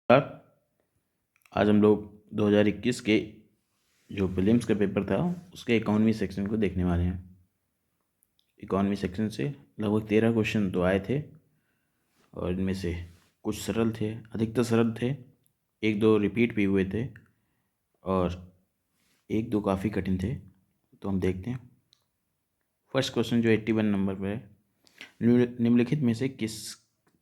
Sir, आज हम लोग 2021 के जो प्रीलिम्स का पेपर था उसके इकोनॉमी सेक्शन को देखने वाले हैं। इकोनॉमी सेक्शन से लगभग 13 क्वेश्चन तो आए थे और इनमें से कुछ सरल थे, अधिकतर सरल थे, एक दो रिपीट भी हुए थे और एक दो काफ़ी कठिन थे। तो हम देखते हैं। फर्स्ट क्वेश्चन जो 81 नंबर पर है, निम्नलिखित में से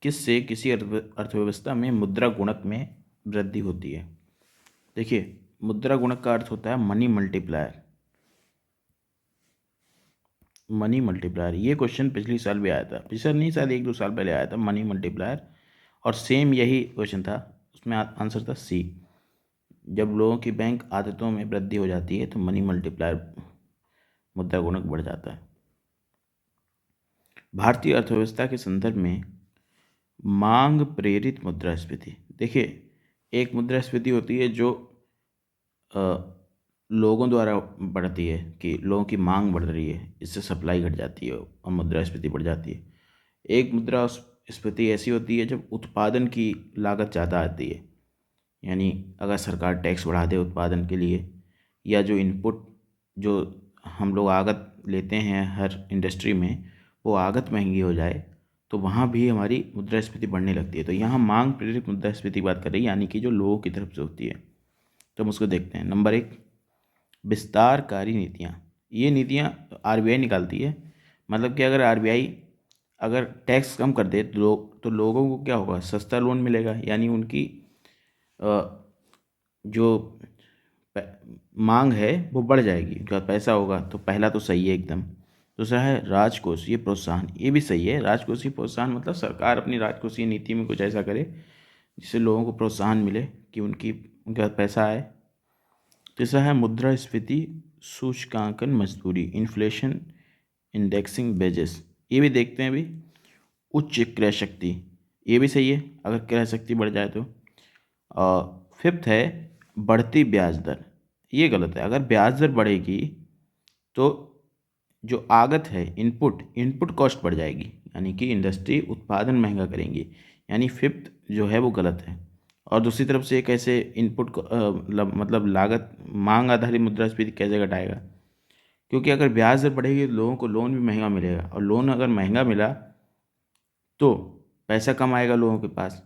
किस से किसी अर्थव्यवस्था में मुद्रा गुणक में वृद्धि होती है। देखिए, मुद्रा गुणक का अर्थ होता है मनी मल्टीप्लायर। मनी मल्टीप्लायर, ये क्वेश्चन पिछले साल भी आया था, पिछले नहीं साल 1-2 साल पहले आया था मनी मल्टीप्लायर, और सेम यही क्वेश्चन था। उसमें आंसर था सी। जब लोगों की बैंक आदतों में वृद्धि हो जाती है तो मनी मल्टीप्लायर मुद्रा गुणक बढ़ जाता है। भारतीय अर्थव्यवस्था के संदर्भ में मांग प्रेरित मुद्रास्फीति, देखिए एक मुद्रास्फीति होती है जो लोगों द्वारा बढ़ती है कि लोगों की मांग बढ़ रही है, इससे सप्लाई घट जाती है और मुद्रास्फीति बढ़ जाती है। एक मुद्रास्फीति ऐसी होती है जब उत्पादन की लागत ज़्यादा आती है, यानी अगर सरकार टैक्स बढ़ा दे उत्पादन के लिए, या जो इनपुट जो हम लोग आगत लेते हैं हर इंडस्ट्री में, वो आगत महंगी हो जाए तो वहाँ भी हमारी मुद्रास्फीति बढ़ने लगती है। तो यहाँ मांग प्रेरित मुद्रास्फीति की बात कर रही है, यानी कि जो लोगों की तरफ से होती है। तो हम उसको देखते हैं। नंबर 1, विस्तारकारी नीतियाँ। ये नीतियाँ आरबीआई निकालती है। मतलब कि अगर आरबीआई अगर टैक्स कम कर दे तो लोगों को क्या होगा, सस्ता लोन मिलेगा, यानी उनकी जो मांग है वो बढ़ जाएगी, उनका पैसा होगा। तो पहला तो सही है एकदम। दूसरा है राजकोषीय प्रोत्साहन, ये भी सही है। राजकोषीय प्रोत्साहन मतलब सरकार अपनी राजकोषीय नीति में कुछ ऐसा करे जिससे लोगों को प्रोत्साहन मिले कि उनका पैसा आए। तीसरा है मुद्रास्फीति सूचकांकन मजबूरी, इन्फ्लेशन इंडेक्सिंग बेजेस, ये भी देखते हैं अभी। उच्च क्रय शक्ति, ये भी सही है अगर क्रय शक्ति बढ़ जाए तो। फिफ्थ है बढ़ती ब्याज दर, ये गलत है। अगर ब्याज दर बढ़ेगी तो जो आगत है, इनपुट कॉस्ट बढ़ जाएगी, यानी कि इंडस्ट्री उत्पादन महंगा करेंगी, यानी फिफ्थ जो है वो गलत है। और दूसरी तरफ से कैसे इनपुट मतलब लागत मांग आधारित मुद्रास्फीति कैसे घटाएगा, क्योंकि अगर ब्याज दर बढ़ेगी तो लोगों को लोन भी महंगा मिलेगा, और लोन अगर महंगा मिला तो पैसा कम आएगा लोगों के पास,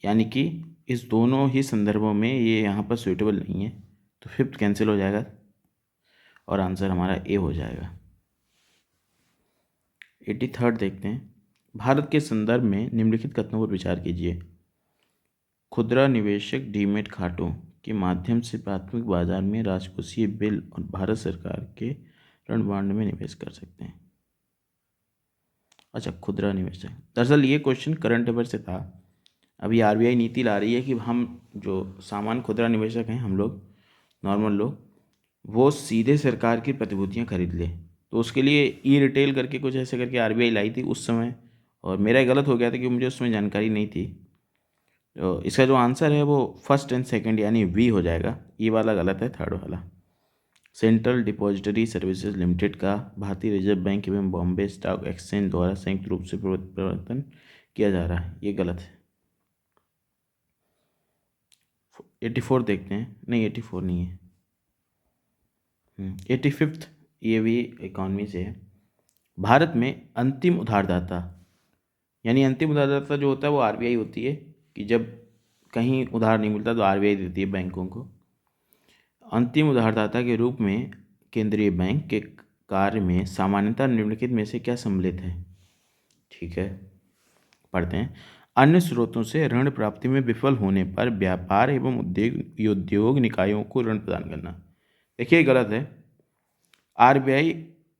यानी कि इस दोनों ही संदर्भों में ये यहाँ पर सुइटेबल नहीं है। तो फिफ्थ कैंसिल हो जाएगा और आंसर हमारा ए हो जाएगा। 83 देखते हैं। भारत के संदर्भ में निम्नलिखित कथनों पर विचार कीजिए। खुदरा निवेशक डीमेट खातों के माध्यम से प्राथमिक बाजार में राजकोषीय बिल और भारत सरकार के ऋण बांड में निवेश कर सकते हैं। अच्छा, खुदरा निवेशक, दरअसल ये क्वेश्चन करंट अफेयर से था। अभी आरबीआई नीति ला रही है कि हम जो सामान्य खुदरा निवेशक हैं, हम लोग नॉर्मल लोग, वो सीधे सरकार की प्रतिभूतियां खरीद ले। तो उसके लिए ई रिटेल करके कुछ ऐसे करके आरबीआई लाई थी उस समय, और मेरा गलत हो गया था कि मुझे उसमें जानकारी नहीं थी। तो इसका जो आंसर है वो फर्स्ट एंड सेकंड यानी वी हो जाएगा। ये वाला गलत है, थर्ड वाला। सेंट्रल डिपॉजिटरी सर्विसेज लिमिटेड का भारतीय रिजर्व बैंक एवं बॉम्बे स्टॉक एक्सचेंज द्वारा संयुक्त रूप से प्रवर्तन किया जा रहा है, ये गलत है। 84 देखते हैं। नहीं, 84 नहीं है, 85th, ये भी इकॉनमी से है। भारत में अंतिम उधारदाता, यानी अंतिम उधारदाता जो होता है वो आरबीआई होती है, कि जब कहीं उधार नहीं मिलता तो आरबीआई देती है बैंकों को। अंतिम उधारदाता के रूप में केंद्रीय बैंक के कार्य में सामान्यतः निम्नलिखित में से क्या सम्मिलित है। ठीक है, पढ़ते हैं। अन्य स्रोतों से ऋण प्राप्ति में विफल होने पर व्यापार एवं उद्योग निकायों को ऋण प्रदान करना। देखिए गलत है। आरबीआई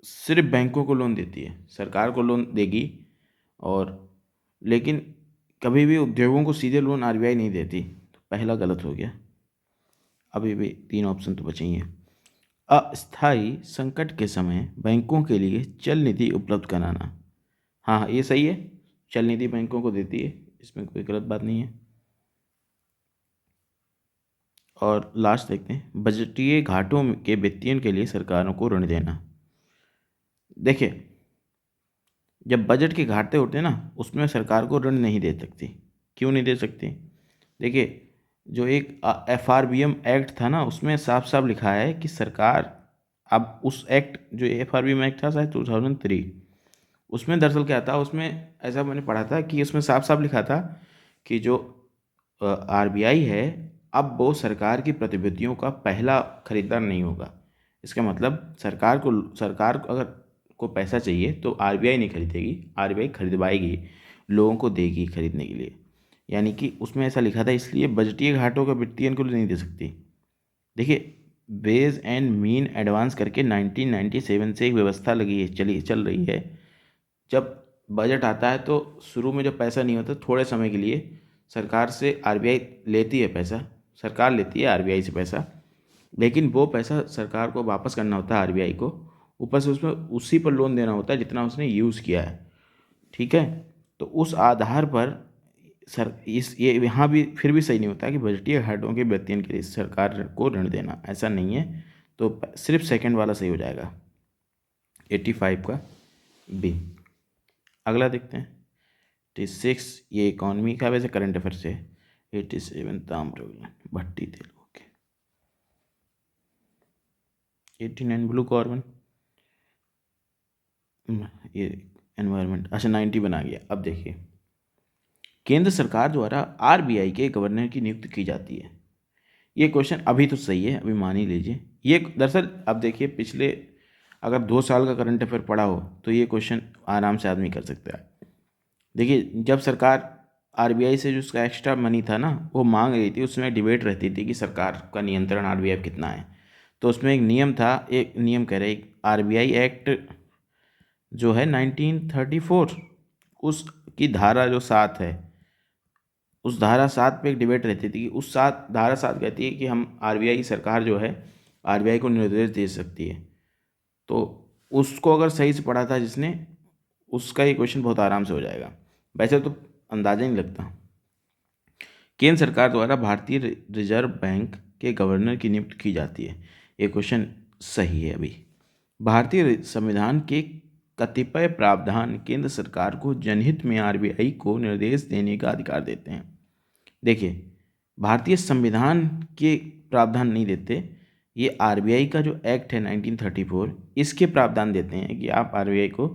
सिर्फ बैंकों को लोन देती है, सरकार को लोन देगी, और लेकिन कभी भी उद्योगों को सीधे लोन आरबीआई नहीं देती। तो पहला गलत हो गया। अभी भी 3 ऑप्शन तो बचे ही हैं। अस्थायी संकट के समय बैंकों के लिए चल निधि उपलब्ध कराना, हाँ हाँ ये सही है, चल निधि बैंकों को देती है, इसमें कोई गलत बात नहीं है। और लास्ट देखते हैं, बजटीय घाटों के वित्तीयन के लिए सरकारों को ऋण देना। देखिए, जब बजट के घाटे होते हैं ना, उसमें सरकार को ऋण नहीं दे सकती। क्यों नहीं दे सकती? देखिए, जो एक FRBM एक्ट था ना, उसमें साफ साफ लिखा है कि सरकार, अब उस एक्ट जो FRBM एक्ट था शायद 2003, उसमें दरअसल क्या था, उसमें ऐसा मैंने पढ़ा था कि उसमें साफ साफ लिखा था कि जो RBI है, अब वो सरकार की प्रतिभूतियों का पहला खरीदार नहीं होगा। इसका मतलब सरकार को अगर को पैसा चाहिए तो RBI नहीं खरीदेगी, RBI खरीदवाएगी, लोगों को देगी खरीदने के लिए। यानी कि उसमें ऐसा लिखा था, इसलिए बजटीय घाटों का वित्तीय अनुकूल नहीं दे सकती। देखिए, बेस एंड मीन एडवांस करके 1997 से एक व्यवस्था लगी है, चल रही है। जब बजट आता है तो शुरू में जब पैसा नहीं होता, थोड़े समय के लिए सरकार से RBI लेती है पैसा, सरकार लेती है RBI से पैसा, लेकिन वो पैसा सरकार को वापस करना होता है RBI को। ऊपर से उसमें उसी पर लोन देना होता है जितना उसने यूज़ किया है। ठीक है, तो उस आधार पर सर इस ये यहाँ भी फिर भी सही नहीं होता कि बजटीय घाटों के व्यतीयन के लिए सरकार को ऋण देना, ऐसा नहीं है। तो सिर्फ सेकंड वाला सही हो जाएगा, 85 का बी। अगला देखते हैं 86, ये इकॉनमी का वैसे करंट अफेयर से। 87 ताम्रलिप्त भट्टी तेल, ओके। 89 ब्लू कार्बन, ये एनवायरनमेंट, अच्छा 90 बना गया। अब देखिए, केंद्र सरकार द्वारा RBI के गवर्नर की नियुक्ति की जाती है। ये क्वेश्चन अभी तो सही है, अभी मान ही लीजिए। ये दरअसल अब देखिए, पिछले अगर 2 साल का करंट अफेयर पढ़ा हो तो ये क्वेश्चन आराम से आदमी कर सकता है। देखिए, जब सरकार RBI से जो उसका एक्स्ट्रा मनी था ना वो मांग रही थी, उसमें डिबेट रहती थी कि सरकार का नियंत्रण RBI पर कितना है। तो उसमें एक नियम था, एक नियम कह रहे, एक RBI एक्ट जो है 1934, उसकी धारा जो 7 है, उस धारा 7 पे एक डिबेट रहती थी कि धारा 7 कहती है कि हम RBI सरकार जो है RBI को निर्देश दे सकती है। तो उसको अगर सही से पढ़ा था जिसने, उसका ये क्वेश्चन बहुत आराम से हो जाएगा। वैसे तो अंदाजा नहीं लगता। केंद्र सरकार द्वारा भारतीय रिजर्व बैंक के गवर्नर की नियुक्ति की जाती है। ये क्वेश्चन सही है। अभी भारतीय संविधान के कतिपय प्रावधान केंद्र सरकार को जनहित में RBI को निर्देश देने का अधिकार देते हैं। देखिए, भारतीय संविधान के प्रावधान नहीं देते, ये RBI का जो एक्ट है 1934, इसके प्रावधान देते हैं कि आप RBI को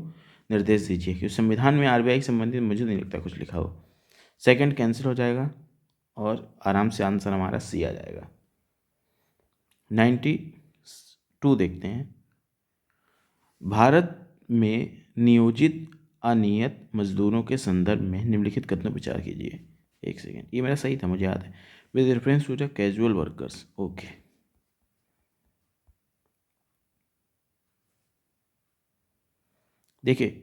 निर्देश दीजिए। क्योंकि संविधान में RBI से संबंधित मुझे नहीं लगता कुछ लिखा हो। सेकंड कैंसिल हो जाएगा और आराम से आंसर हमारा सी आ जाएगा। 92 देखते हैं। भारत में नियोजित अनियत मजदूरों के संदर्भ में निम्नलिखित कथनों पर विचार कीजिए। एक सेकेंड, ये मेरा सही था, मुझे याद है। With reference to the casual workers, okay. देखिए,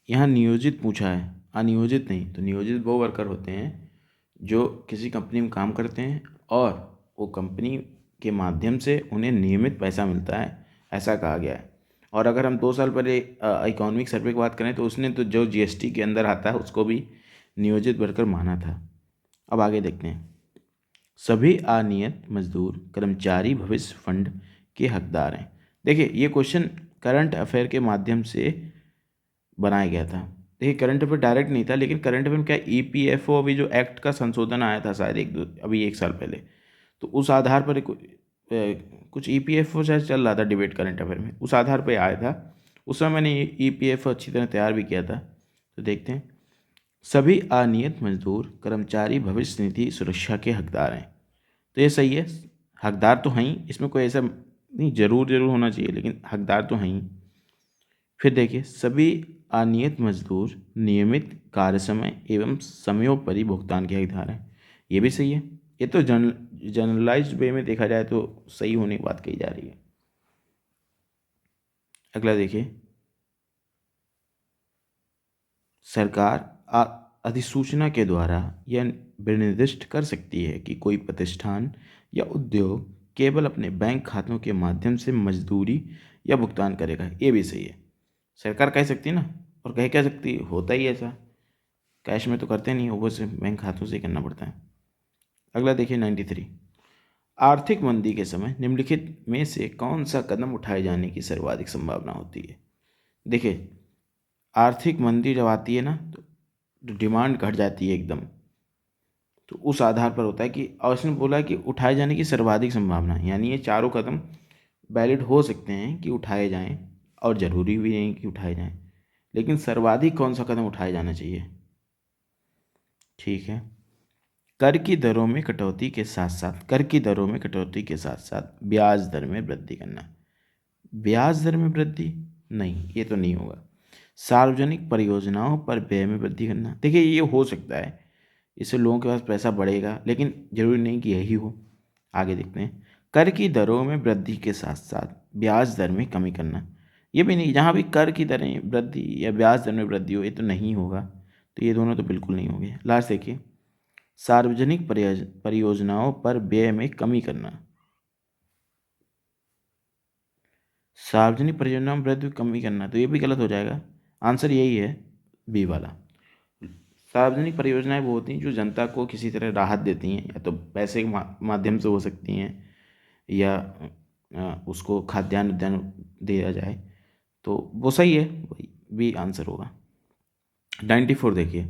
यहाँ नियोजित पूछा है, अनियोजित नहीं। तो नियोजित वो वर्कर होते हैं जो किसी कंपनी में काम करते हैं और वो कंपनी के माध्यम से उन्हें नियमित पैसा मिलता है, ऐसा कहा गया है। और अगर हम 2 साल पहले इकोनॉमिक सर्वे की बात करें तो उसने तो जो GST के अंदर आता है उसको भी नियोजित वर्कर माना था। अब आगे देखते हैं। सभी अनियत मजदूर कर्मचारी भविष्य फंड के हकदार हैं। देखिए, ये क्वेश्चन करंट अफेयर के माध्यम से बनाया गया था। देखिए, करंट अफेयर डायरेक्ट नहीं था, लेकिन करंट अफेयर में क्या EPFO अभी जो एक्ट का संशोधन आया था शायद अभी 1 साल पहले, तो उस आधार पर कुछ EPFO शायद चल रहा था डिबेट करंट अफेयर में, उस आधार पर आया था। उस समय मैंने EPFO अच्छी तरह तैयार भी किया था। तो देखते हैं, सभी अनियत मजदूर कर्मचारी भविष्य निधि सुरक्षा के हकदार हैं। तो ये सही है, हकदार तो हैं ही, इसमें कोई ऐसा नहीं जरूर होना चाहिए, लेकिन हकदार तो हैं ही। फिर देखिए, सभी अनियत मजदूर नियमित कार्य समय एवं समयोपरि भुगतान के हकदार हैं। ये भी सही है। ये तो जनरलाइज्ड वे में देखा जाए तो सही होने की बात कही जा रही है। अगला देखिए, सरकार अधिसूचना के द्वारा यह निर्दिष्ट कर सकती है कि कोई प्रतिष्ठान या उद्योग केवल अपने बैंक खातों के माध्यम से मजदूरी या भुगतान करेगा। ये भी सही है, सरकार कह सकती है ना, और कह क्या सकती है, होता ही ऐसा। कैश में तो करते नहीं, ऊपर से बैंक खातों से ही करना पड़ता है। अगला देखिए 93, आर्थिक मंदी के समय निम्नलिखित में से कौन सा कदम उठाए जाने की सर्वाधिक संभावना होती है। देखिए, आर्थिक मंदी जब आती है ना तो डिमांड घट जाती है एकदम। तो उस आधार पर होता है कि, और इसने बोला कि उठाए जाने की सर्वाधिक संभावना, यानी ये चारों कदम वैलिड हो सकते हैं कि उठाए जाएं, और ज़रूरी भी नहीं कि उठाए जाएं, लेकिन सर्वाधिक कौन सा कदम उठाया जाना चाहिए। ठीक है, कर की दरों में कटौती के साथ साथ, कर की दरों में कटौती के साथ साथ ब्याज दर में वृद्धि करना। ब्याज दर में वृद्धि नहीं, ये तो नहीं होगा। सार्वजनिक परियोजनाओं पर व्यय में वृद्धि करना, देखिए ये हो सकता है, इससे लोगों के पास पैसा बढ़ेगा, लेकिन जरूरी नहीं कि यही हो। आगे देखते हैं, कर की दरों में वृद्धि के साथ साथ ब्याज दर में कमी करना, ये भी नहीं, जहाँ भी कर की दरें वृद्धि या ब्याज दर में वृद्धि हो, ये तो नहीं होगा, तो ये दोनों तो बिल्कुल नहीं होंगे। लास्ट देखिए, सार्वजनिक परियोजनाओं पर व्यय में कमी करना, सार्वजनिक परियोजनाओं में वृद्धि कमी करना, तो ये भी गलत हो जाएगा। आंसर यही है, बी वाला। सार्वजनिक परियोजनाएं वो होती हैं जो जनता को किसी तरह राहत देती हैं, या तो पैसे के माध्यम से हो सकती हैं, या उसको खाद्यान्न उद्यान दिया जाए, तो वो सही है, वही बी आंसर होगा। 94 देखिए,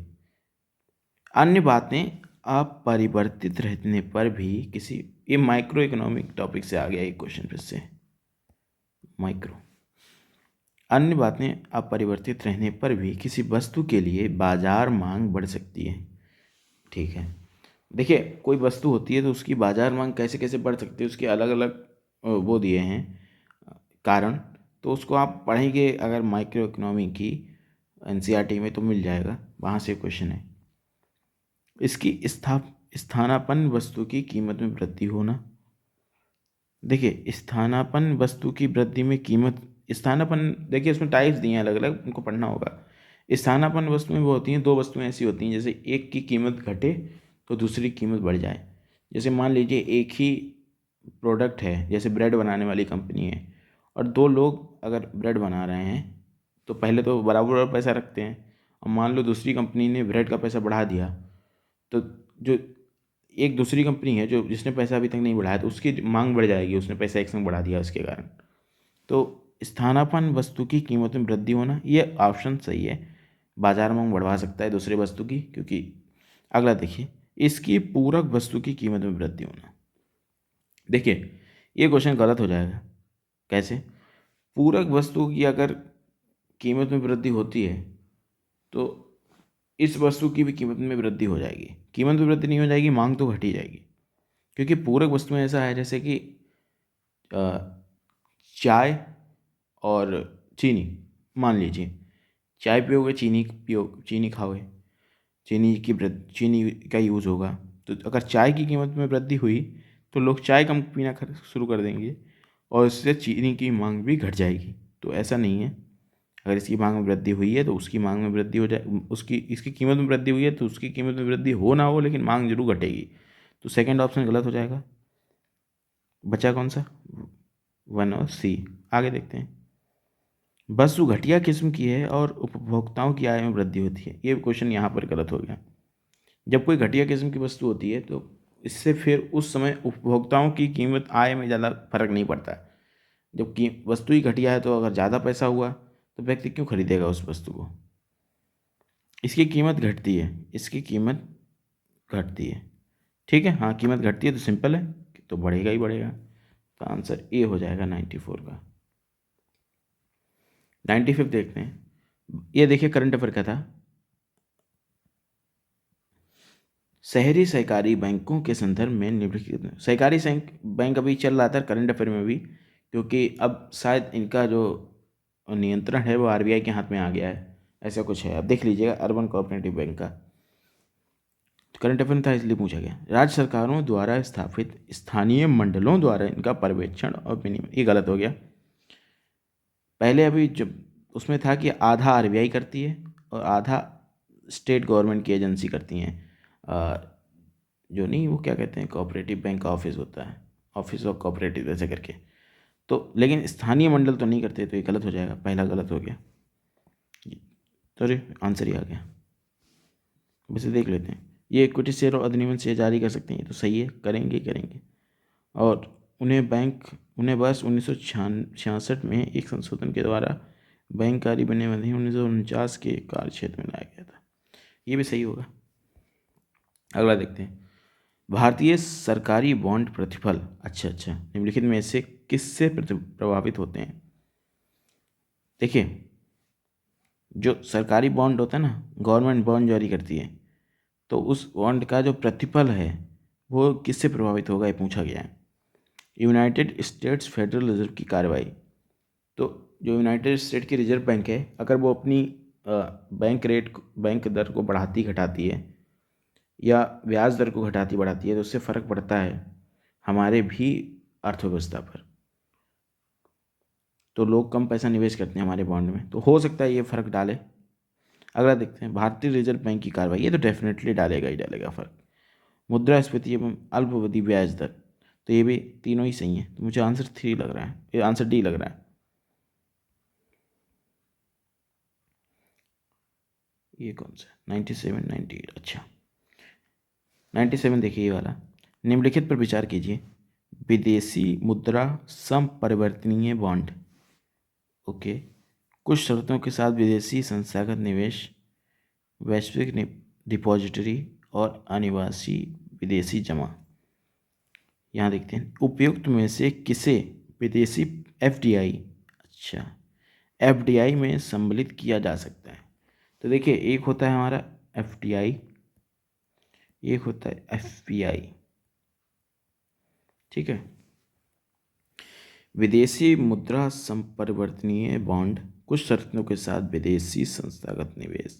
अन्य बातें अपरिवर्तित रहने पर भी किसी, ये माइक्रो इकोनॉमिक टॉपिक से आ गया एक क्वेश्चन फिर से। माइक्रो, अन्य बातें अपरिवर्तित रहने पर भी किसी वस्तु के लिए बाजार मांग बढ़ सकती है। ठीक है, देखिए कोई वस्तु होती है तो उसकी बाजार मांग कैसे कैसे बढ़ सकती है, उसके अलग अलग वो दिए हैं कारण, तो उसको आप पढ़ेंगे अगर माइक्रो इकोनॉमी की एनसीईआरटी में, तो मिल जाएगा, वहाँ से क्वेश्चन है। इसकी स्थानापन्न वस्तु की कीमत में वृद्धि होना, देखिए स्थानापन्न वस्तु की वृद्धि में कीमत, स्थानापन्न देखिए इसमें टाइप्स दिए हैं अलग अलग, उनको पढ़ना होगा। स्थानापन्न वस्तुएं वो होती हैं, दो वस्तुएं ऐसी होती हैं जैसे एक की कीमत घटे तो दूसरी कीमत बढ़ जाए। जैसे मान लीजिए एक ही प्रोडक्ट है, जैसे ब्रेड बनाने वाली कंपनी है, और दो लोग अगर ब्रेड बना रहे हैं तो पहले तो बराबर पैसा रखते हैं, और मान लो दूसरी कंपनी ने ब्रेड का पैसा बढ़ा दिया, तो जो एक दूसरी कंपनी है जो जिसने पैसा अभी तक नहीं बढ़ाया, तो उसकी मांग बढ़ जाएगी, उसने पैसा एक संग बढ़ा दिया उसके कारण। तो स्थानापन्न वस्तु की कीमत में वृद्धि होना, ये ऑप्शन सही है, बाजार मांग बढ़वा सकता है दूसरे वस्तु की, क्योंकि अगला देखिए, इसकी पूरक वस्तु की कीमत में वृद्धि होना, देखिए ये क्वेश्चन गलत हो जाएगा। कैसे, पूरक वस्तु की अगर कीमत में वृद्धि होती है तो इस वस्तु की भी कीमत में वृद्धि हो जाएगी, कीमत में वृद्धि नहीं हो जाएगी, मांग तो घटी जाएगी। क्योंकि पूरक वस्तुएं ऐसा है जैसे कि चाय और चीनी, मान लीजिए चाय पियोगे, चीनी खाओगे, चीनी का यूज़ होगा, तो अगर चाय की कीमत में वृद्धि हुई तो लोग चाय कम पीना शुरू कर देंगे, और इससे चीनी की मांग भी घट जाएगी। तो ऐसा नहीं है, अगर इसकी मांग में वृद्धि हुई है तो उसकी मांग में वृद्धि हो जाए, उसकी इसकी कीमत में वृद्धि हुई है तो उसकी कीमत में वृद्धि हो ना हो, लेकिन मांग जरूर घटेगी। तो सेकंड ऑप्शन गलत हो जाएगा। बचा कौन सा, 1 और सी। आगे देखते हैं, वस्तु घटिया किस्म की है और उपभोक्ताओं की आय में वृद्धि होती है, ये क्वेश्चन यहाँ पर गलत हो गया। जब कोई घटिया किस्म की वस्तु होती है तो इससे फिर उस समय उपभोक्ताओं की कीमत आय में ज़्यादा फर्क नहीं पड़ता है। जबकि वस्तु ही घटिया है तो अगर ज़्यादा पैसा हुआ तो व्यक्ति क्यों खरीदेगा उस वस्तु को। इसकी कीमत घटती है, इसकी कीमत घटती है, ठीक है, हाँ कीमत घटती है तो सिंपल है, तो बढ़ेगा ही बढ़ेगा। तो आंसर ए हो जाएगा 94 का। 95 देखते हैं, ये देखिए करंट अफेयर का था, शहरी सहकारी बैंकों के संदर्भ में निम्नलिखित, सहकारी बैंक अभी चल रहा था करंट अफेयर में भी, क्योंकि अब शायद इनका जो नियंत्रण है वो आरबीआई के हाथ में आ गया है, ऐसा कुछ है। अब देख लीजिएगा, अर्बन कोऑपरेटिव बैंक का करंट अफेयर था इसलिए पूछा गया। राज्य सरकारों द्वारा स्थापित स्थानीय मंडलों द्वारा इनका पर्यवेक्षण और विनियमन, ये गलत हो गया। पहले अभी जब उसमें था कि आधा आरबीआई करती है और आधा स्टेट गवर्नमेंट की एजेंसी करती हैं, जो नहीं वो क्या कहते हैं, कोऑपरेटिव बैंक का ऑफिस होता है, ऑफिस ऑफ कोऑपरेटिव ऐसे करके, तो लेकिन स्थानीय मंडल तो नहीं करते, तो ये गलत हो जाएगा, पहला गलत हो गया। तो आंसर ही आ गया। वैसे देख लेते हैं, ये इक्विटी शेयर और अधिनियम शेयर जारी कर सकते हैं, ये तो सही है, करेंगे। और उन्हें वर्ष 1966 में एक संशोधन के द्वारा बैंककारी बने अधिनियम 1949 के कार्य क्षेत्र में लाया गया था, ये भी सही होगा। अगला देखते हैं, भारतीय सरकारी बॉन्ड प्रतिफल अच्छा निम्नलिखित में से किससे प्रभावित होते हैं? देखिए, जो सरकारी बॉन्ड होता है ना, गवर्नमेंट बॉन्ड जारी करती है, तो उस बॉन्ड का जो प्रतिफल है वो किससे प्रभावित होगा, ये पूछा गया है। यूनाइटेड स्टेट्स फेडरल रिजर्व की कार्रवाई, तो जो यूनाइटेड स्टेट की रिजर्व बैंक है, अगर वो अपनी बैंक दर को बढ़ाती घटाती है या ब्याज दर को घटाती बढ़ाती है, तो उससे फ़र्क पड़ता है हमारे भी अर्थव्यवस्था पर। तो लोग कम पैसा निवेश करते हैं हमारे बॉन्ड में, तो हो सकता है ये फ़र्क डाले। अगला देखते हैं, भारतीय रिजर्व बैंक की कार्रवाई, ये तो डेफिनेटली डालेगा ही डालेगा फ़र्क। मुद्रास्फीति एवं अल्पावधि ब्याज दर, तो ये भी तीनों ही सही हैं, तो मुझे आंसर 3 लग रहा है, ये आंसर डी लग रहा है। ये कौन सा 97 98, अच्छा 97 देखिए ये वाला। निम्नलिखित पर विचार कीजिए, विदेशी मुद्रा संपरिवर्तनीय बॉन्ड, ओके, कुछ शर्तों के साथ विदेशी संस्थागत निवेश, वैश्विक डिपॉजिटरी और अनिवासी विदेशी जमा। यहाँ देखते हैं, उपयुक्त में से किसे विदेशी एफडीआई, अच्छा एफडीआई में सम्मिलित किया जा सकता है? तो देखिए, एक होता है हमारा एफडीआई, एक होता है एफपीआई, ठीक है। विदेशी मुद्रा संपरिवर्तनीय बॉन्ड, कुछ शर्तों के साथ विदेशी संस्थागत निवेश,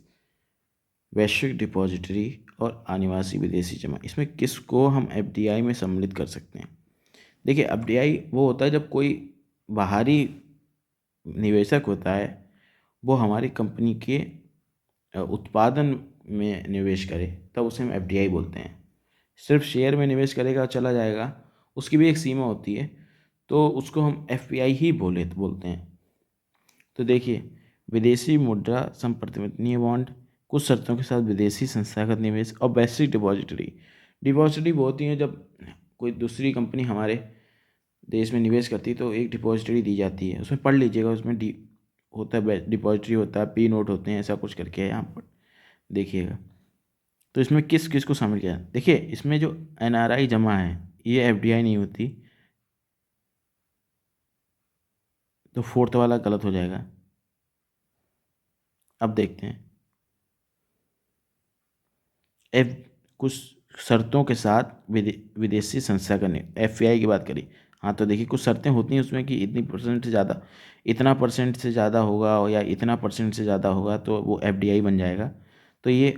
वैश्विक डिपॉजिटरी और अनिवासी विदेशी जमा, इसमें किसको हम एफडीआई में सम्मिलित कर सकते हैं? देखिए, एफडीआई वो होता है जब कोई बाहरी निवेशक होता है, वो हमारी कंपनी के उत्पादन में निवेश करे, तब उसे हम एफडीआई बोलते हैं। सिर्फ शेयर में निवेश करेगा और चला जाएगा, उसकी भी एक सीमा होती है, तो उसको हम एफपीआई ही बोलते हैं। तो देखिए, विदेशी मुद्रा संपरिवर्तनीय बॉन्ड, कुछ शर्तों के साथ विदेशी संस्थागत निवेश और वैश्विक डिपॉजिटरी। डिपॉजिटरी वो होती हैं जब कोई दूसरी कंपनी हमारे देश में निवेश करती है, तो एक डिपॉजिटरी दी जाती है, उसमें पढ़ लीजिएगा, उसमें डी होता है, डिपॉजिटरी होता है, पी नोट होते हैं, ऐसा कुछ करके है यहाँ पर देखिएगा। तो इसमें किस किस को शामिल किया? देखिए, इसमें जो एनआरआई जमा है, ये एफडीआई नहीं होती, तो फोर्थ वाला गलत हो जाएगा। अब देखते हैं, एफ कुछ शर्तों के साथ विदेशी संस्था का एफआई की बात करी। हाँ, तो देखिए, कुछ शर्तें होती हैं उसमें कि इतनी परसेंट से ज़्यादा, इतना परसेंट से ज़्यादा होगा या इतना परसेंट से ज़्यादा होगा तो वो एफडीआई बन जाएगा। तो ये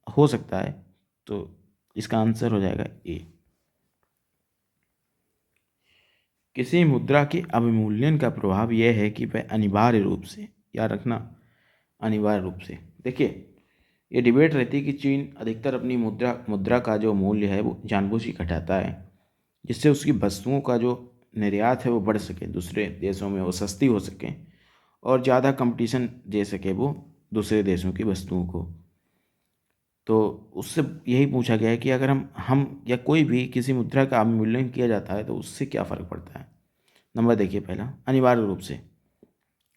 हो सकता है, तो इसका आंसर हो जाएगा ए। किसी मुद्रा के अवमूल्यन का प्रभाव यह है कि वह अनिवार्य रूप से, याद रखना, अनिवार्य रूप से, देखिए ये डिबेट रहती है कि चीन अधिकतर अपनी मुद्रा का जो मूल्य है वो जानबूझ के घटाता है, जिससे उसकी वस्तुओं का जो निर्यात है वो बढ़ सके, दूसरे देशों में वो सस्ती हो सके और ज़्यादा कंपटीशन दे सके वो दूसरे देशों की वस्तुओं को। तो उससे यही पूछा गया है कि अगर हम या कोई भी किसी मुद्रा का अवमूल्यन किया जाता है तो उससे क्या फ़र्क पड़ता है। नंबर देखिए, पहला, अनिवार्य रूप से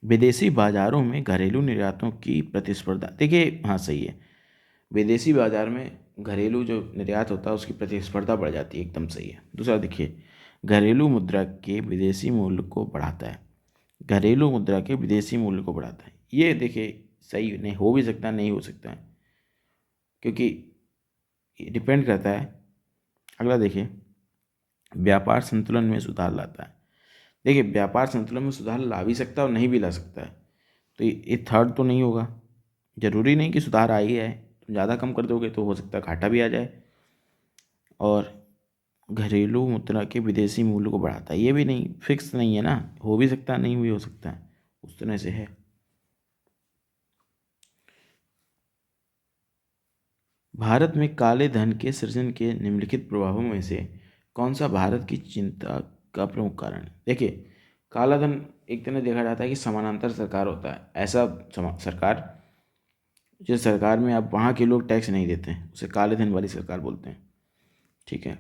विदेशी बाजारों में घरेलू निर्यातों की प्रतिस्पर्धा, देखिए हाँ सही है, विदेशी बाजार में घरेलू जो निर्यात होता है उसकी प्रतिस्पर्धा बढ़ जाती है, एकदम सही है। दूसरा देखिए, घरेलू मुद्रा के विदेशी मूल्य को बढ़ाता है, घरेलू मुद्रा के विदेशी मूल्य को बढ़ाता है, ये देखिए सही नहीं हो भी सकता है, नहीं हो सकता है, क्योंकि डिपेंड करता है। अगला देखिए, व्यापार संतुलन में सुधार लाता है, देखिए व्यापार संतुलन में सुधार ला भी सकता है और नहीं भी ला सकता है, तो ये थर्ड तो नहीं होगा। जरूरी नहीं कि सुधार आ ही जाए, तुम ज़्यादा कम कर दोगे तो हो सकता है घाटा भी आ जाए। और घरेलू मुद्रा के विदेशी मूल्य को बढ़ाता है, ये भी नहीं, फिक्स नहीं है ना, हो भी सकता है, नहीं भी हो सकता है, उस तरह से है। भारत में काले धन के सृजन के निम्नलिखित प्रभावों में से कौन सा भारत की चिंता का प्रमुख कारण है? देखिए, काला धन एक तरह देखा जाता है कि समानांतर सरकार होता है, ऐसा सरकार जिस सरकार में आप वहाँ के लोग टैक्स नहीं देते हैं उसे काले धन वाली सरकार बोलते हैं, ठीक है।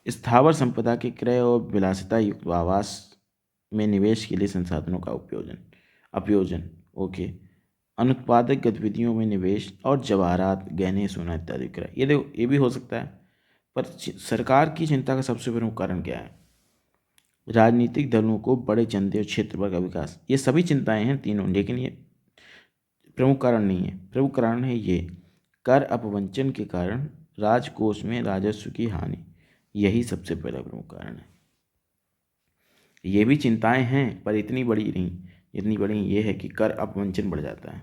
स्थावर संपदा के क्रय और विलासिता युक्त आवास में निवेश के लिए संसाधनों का अपयोजन, ओके। अनुत्पादक गतिविधियों में निवेश और जवाहरात, गहने, सोना इत्यादि क्रय, ये देखो ये भी हो सकता है, पर सरकार की चिंता का सबसे प्रमुख कारण क्या है? राजनीतिक दलों को बड़े चंदे और क्षेत्रफल का विकास, ये सभी चिंताएं हैं तीनों, लेकिन ये प्रमुख कारण नहीं है। प्रमुख कारण है ये कर अपवंचन के कारण राजकोष में राजस्व की हानि, यही सबसे पहला प्रमुख कारण है। ये भी चिंताएं हैं पर इतनी बड़ी नहीं, जितनी बड़ी ये है कि कर अपवंचन बढ़ जाता है।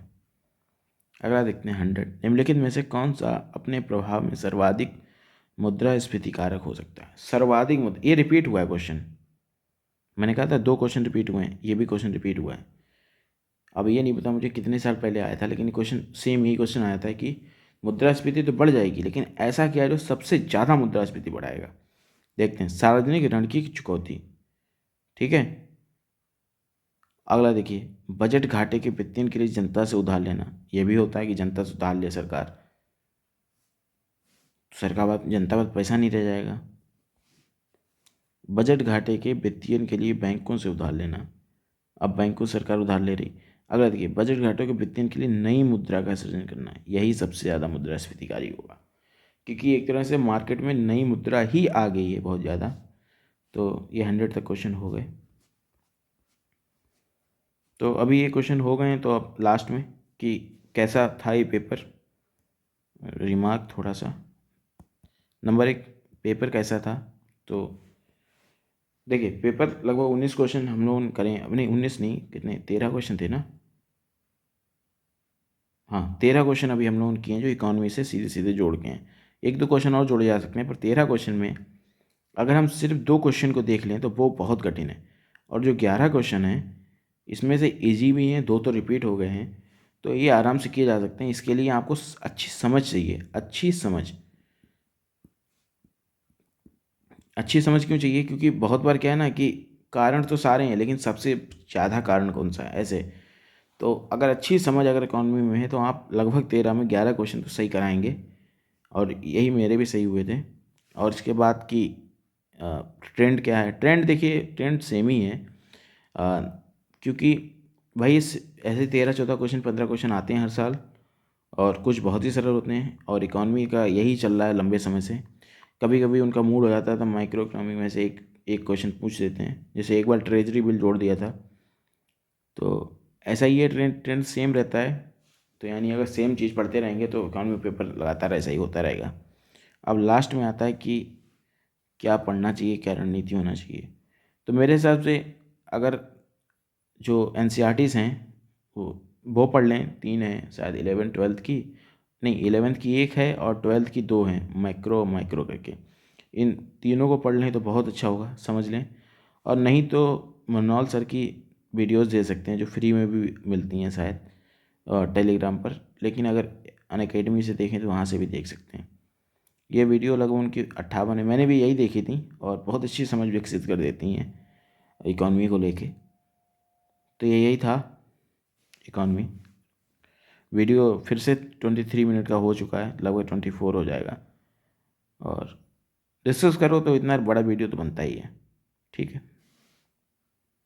अगला देखते हैं 100, निम्नलिखित में से कौन सा अपने प्रभाव में सर्वाधिक मुद्रास्फीति कारक हो सकता है? सर्वाधिक मुद्रा, ये रिपीट हुआ है क्वेश्चन, मैंने कहा था 2 क्वेश्चन रिपीट हुए हैं, ये भी क्वेश्चन रिपीट हुआ है। अब ये नहीं पता मुझे कितने साल पहले आया था, लेकिन क्वेश्चन सेम यही क्वेश्चन आया था कि मुद्रास्फीति तो बढ़ जाएगी, लेकिन ऐसा क्या है जो सबसे ज़्यादा मुद्रास्फीति बढ़ाएगा? देखते हैं, सार्वजनिक ऋण की चुकौती, ठीक है। अगला देखिए, बजट घाटे के वित्तीयन के लिए जनता से उधार लेना, यह भी होता है कि जनता से उधार ले सरकार, जनता पास पैसा नहीं रह जाएगा। बजट घाटे के वित्तीयन के लिए बैंकों से उधार लेना, अब बैंकों से सरकार उधार ले रही। अगला देखिए, बजट घाटों के वित्तीयन के लिए नई मुद्रा का सृजन करना, यही सबसे ज़्यादा मुद्रास्फीतिकारी होगा, क्योंकि एक तरह से मार्केट में नई मुद्रा ही आ गई है बहुत ज़्यादा। तो ये 100 तक क्वेश्चन हो गए। तो अभी ये क्वेश्चन हो गए हैं, तो अब लास्ट में कि कैसा था ये पेपर, रिमार्क थोड़ा सा। नंबर 1, पेपर कैसा था? तो देखिए, पेपर लगभग 19 क्वेश्चन हम लोगों ने करें, अब नहीं 19 नहीं, कितने 13 क्वेश्चन थे ना? हाँ, 13 क्वेश्चन अभी हम लोगों ने किए हैं जो इकोनॉमी से सीधे सीधे जोड़ के हैं। 1-2 क्वेश्चन और जोड़े जा सकते हैं, पर 13 क्वेश्चन में अगर हम सिर्फ 2 क्वेश्चन को देख लें तो वो बहुत कठिन है। और जो 11 क्वेश्चन हैं इसमें से ईजी भी हैं, 2 तो रिपीट हो गए हैं, तो ये आराम से किए जा सकते हैं। इसके लिए आपको अच्छी समझ चाहिए, अच्छी समझ। अच्छी समझ क्यों चाहिए? क्योंकि बहुत बार क्या है ना कि कारण तो सारे हैं, लेकिन सबसे ज़्यादा कारण कौन सा है, ऐसे। तो अगर अच्छी समझ अगर इकॉनमी में है तो आप लगभग 13 में 11 क्वेश्चन तो सही कराएंगे, और यही मेरे भी सही हुए थे। और इसके बाद की ट्रेंड क्या है? ट्रेंड देखिए, ट्रेंड सेम ही है, क्योंकि भाई ऐसे 13-14 क्वेश्चन 15 क्वेश्चन आते हैं हर साल, और कुछ बहुत ही सरल होते हैं, और इकॉनमी का यही चल रहा है लंबे समय से। कभी कभी उनका मूड हो जाता है तो माइक्रो इकोनॉमी में से एक एक क्वेश्चन पूछ देते हैं, जैसे एक बार ट्रेजरी बिल जोड़ दिया था। तो ऐसा ही है, ट्रेंड ट्रेंड सेम रहता है। तो यानी अगर सेम चीज़ पढ़ते रहेंगे तो इकॉनमी पेपर लगातार ऐसा ही होता रहेगा। अब लास्ट में आता है कि क्या पढ़ना चाहिए, क्या रणनीति होना चाहिए। तो मेरे हिसाब से अगर जो एनसीईआरटीज़ हैं वो पढ़ लें, 3 हैं शायद, 11 12th की, नहीं 11th की 1 है और 12th की 2 हैं, माइक्रो माइक्रो करके। इन तीनों को पढ़ लें तो बहुत अच्छा होगा, समझ लें। और नहीं तो मनोल सर की वीडियोस दे सकते हैं जो फ्री में भी मिलती हैं शायद, टेलीग्राम पर, लेकिन अगर अनअकैडमी से देखें तो वहाँ से भी देख सकते हैं। ये वीडियो लगभग उनकी 58 है, मैंने भी यही देखी थी, और बहुत अच्छी समझ विकसित कर देती हैं इकॉनमी को लेके। तो ये यही था इकॉनमी। वीडियो फिर से 23 मिनट का हो चुका है, लगभग 24 हो जाएगा, और डिस्कस करो तो इतना बड़ा वीडियो तो बनता ही है। ठीक है।